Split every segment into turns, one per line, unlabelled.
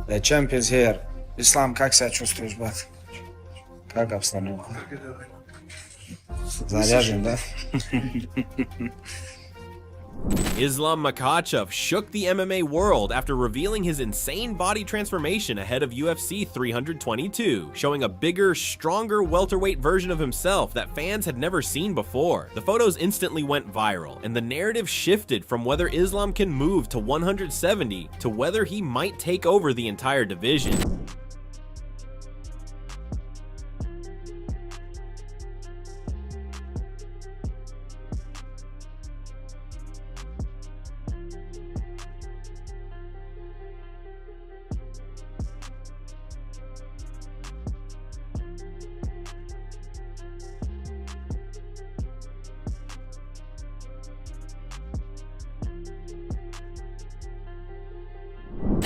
The champ is here. Islam, как себя чувствуешь, брат? Как обстановка? Заряжен, да?
Islam Makhachev shook the MMA world after revealing his insane body transformation ahead of UFC 322, showing a bigger, stronger welterweight version of himself that fans had never seen before. The photos instantly went viral, and the narrative shifted from whether Islam can move to 170 to whether he might take over the entire division.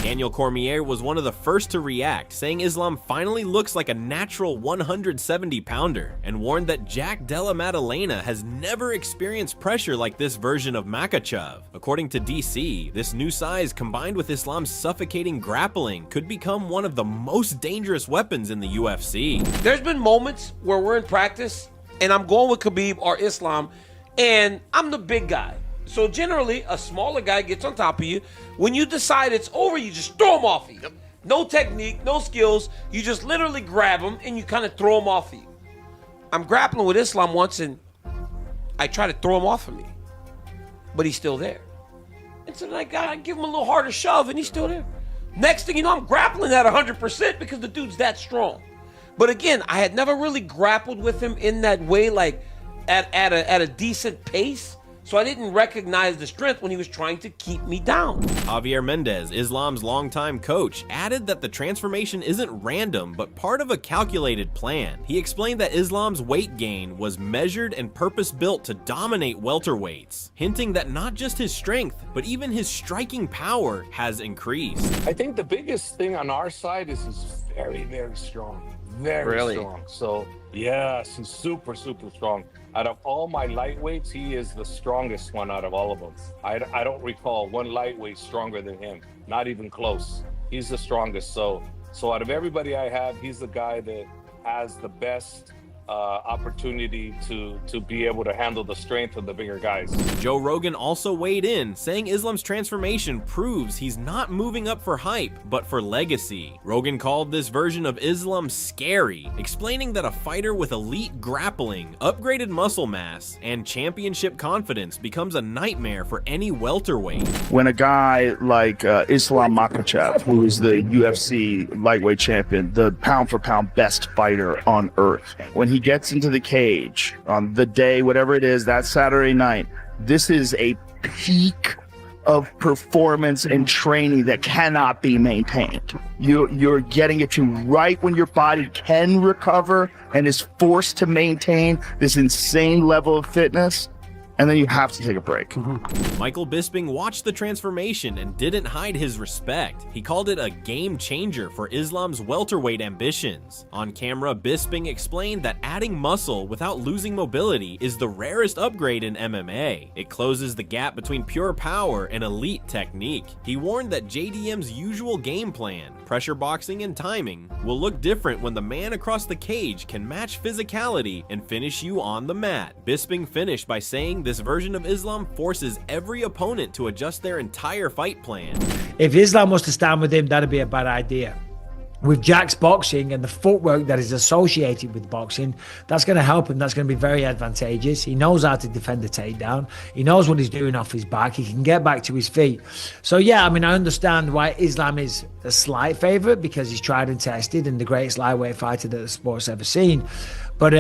Daniel Cormier was one of the first to react, saying Islam finally looks like a natural 170-pounder, and warned that Jack Della Maddalena has never experienced pressure like this version of Makhachev. According to DC, this new size combined with Islam's suffocating grappling could become one of the most dangerous weapons in the UFC.
There's been moments where we're in practice and I'm going with Khabib or Islam and I'm the big guy. So generally, a smaller guy gets on top of you. When you decide it's over, you just throw him off of you. Yep. No technique, no skills. You just literally grab him and you kind of throw him off of you. I'm grappling with Islam once and I try to throw him off of me, but he's still there. And so I give him a little harder shove and he's still there. Next thing you know, I'm grappling at 100% because the dude's that strong. But again, I had never really grappled with him in that way, like at a decent pace. So I didn't recognize the strength when he was trying to keep me down.
Javier Mendez, Islam's longtime coach, added that the transformation isn't random, but part of a calculated plan. He explained that Islam's weight gain was measured and purpose-built to dominate welterweights, hinting that not just his strength, but even his striking power has increased.
I think the biggest thing on our side is he's very, very strong. Very strong. So, yes, he's super, super strong. Out of all my lightweights, he is the strongest one out of all of them. I don't recall one lightweight stronger than him. Not even close. He's the strongest. So out of everybody I have, he's the guy that has the best opportunity to be able to handle the strength of the bigger guys.
Joe Rogan also weighed in, saying Islam's transformation proves he's not moving up for hype, but for legacy. Rogan called this version of Islam scary, explaining that a fighter with elite grappling, upgraded muscle mass, and championship confidence becomes a nightmare for any welterweight.
When a guy like Islam Makhachev, who is the UFC lightweight champion, the pound-for-pound best fighter on earth, when he gets into the cage on the day, whatever it is, that Saturday night, this is a peak of performance and training that cannot be maintained. You're getting it to right when your body can recover and is forced to maintain this insane level of fitness. And then you have to take a break.
Michael Bisping watched the transformation and didn't hide his respect. He called it a game changer for Islam's welterweight ambitions. On camera, Bisping explained that adding muscle without losing mobility is the rarest upgrade in MMA. It closes the gap between pure power and elite technique. He warned that JDM's usual game plan, pressure boxing and timing, will look different when the man across the cage can match physicality and finish you on the mat. Bisping finished by saying this version of Islam forces every opponent to adjust their entire fight plan.
If Islam was to stand with him, that'd be a bad idea. With Jack's boxing and the footwork that is associated with boxing, that's going to help him. That's going to be very advantageous. He knows how to defend the takedown. He knows what he's doing off his back. He can get back to his feet. So yeah, I mean, I understand why Islam is a slight favorite because he's tried and tested and the greatest lightweight fighter that the sport's ever seen. But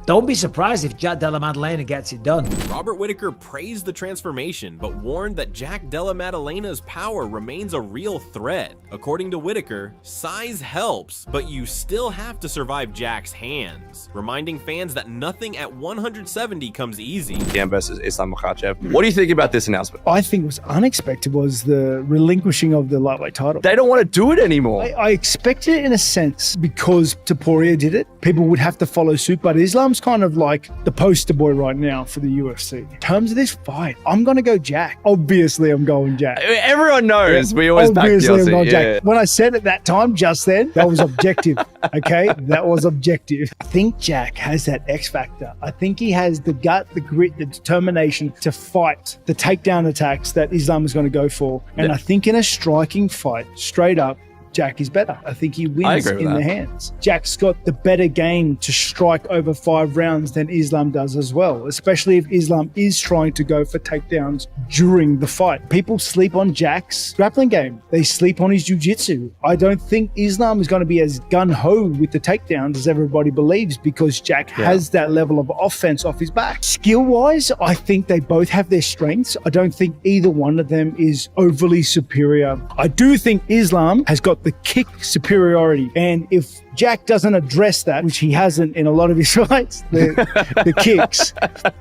don't be surprised if Jack Della Maddalena gets it done.
Robert Whittaker praised the transformation, but warned that Jack Della Maddalena's power remains a real threat. According to Whittaker, size helps, but you still have to survive Jack's hands, reminding fans that nothing at 170 comes easy.
JDM versus Islam Makhachev. What do you think about this announcement?
I think was unexpected was the relinquishing of the lightweight title.
They don't want to do it anymore.
I expected it in a sense because Topuria did it. People would have to follow suit, but Islam Islam's kind of like the poster boy right now for the UFC. In terms of this fight, I'm going to go Jack. Obviously, I'm going Jack.
Everyone knows. We always back
Obviously, I'm going
DLC.
Jack. When I said at that time, just then, that was objective. Okay? That was objective. I think Jack has that X factor. I think he has the gut, the grit, the determination to fight the takedown attacks that Islam is going to go for. And I think in a striking fight, straight up, Jack is better. I think he wins
agree with
in the
that.
hands. Jack's got the better game to strike over 5 rounds than Islam does as well, especially if Islam is trying to go for takedowns during the fight. People sleep on Jack's grappling game. They sleep on his jiu-jitsu. I don't think Islam is going to be as gun-ho with the takedowns as everybody believes because Jack has that level of offense off his back. Skill-wise, I think they both have their strengths. I don't think either one of them is overly superior. I do think Islam has got the kick superiority, and if Jack doesn't address that, which he hasn't in a lot of his fights, the kicks,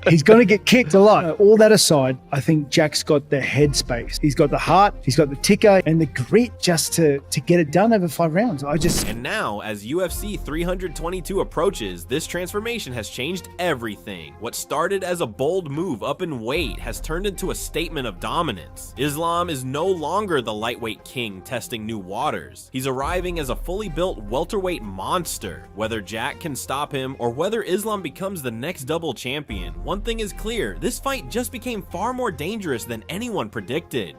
he's going to get kicked a lot. All that aside, I think Jack's got the headspace. He's got the heart, he's got the ticker, and the grit just to get it done over 5 rounds.
And now, as UFC 322 approaches, this transformation has changed everything. What started as a bold move up in weight has turned into a statement of dominance. Islam is no longer the lightweight king testing new waters. He's arriving as a fully built welterweight monster. Whether Jack can stop him or whether Islam becomes the next double champion, one thing is clear: this fight just became far more dangerous than anyone predicted.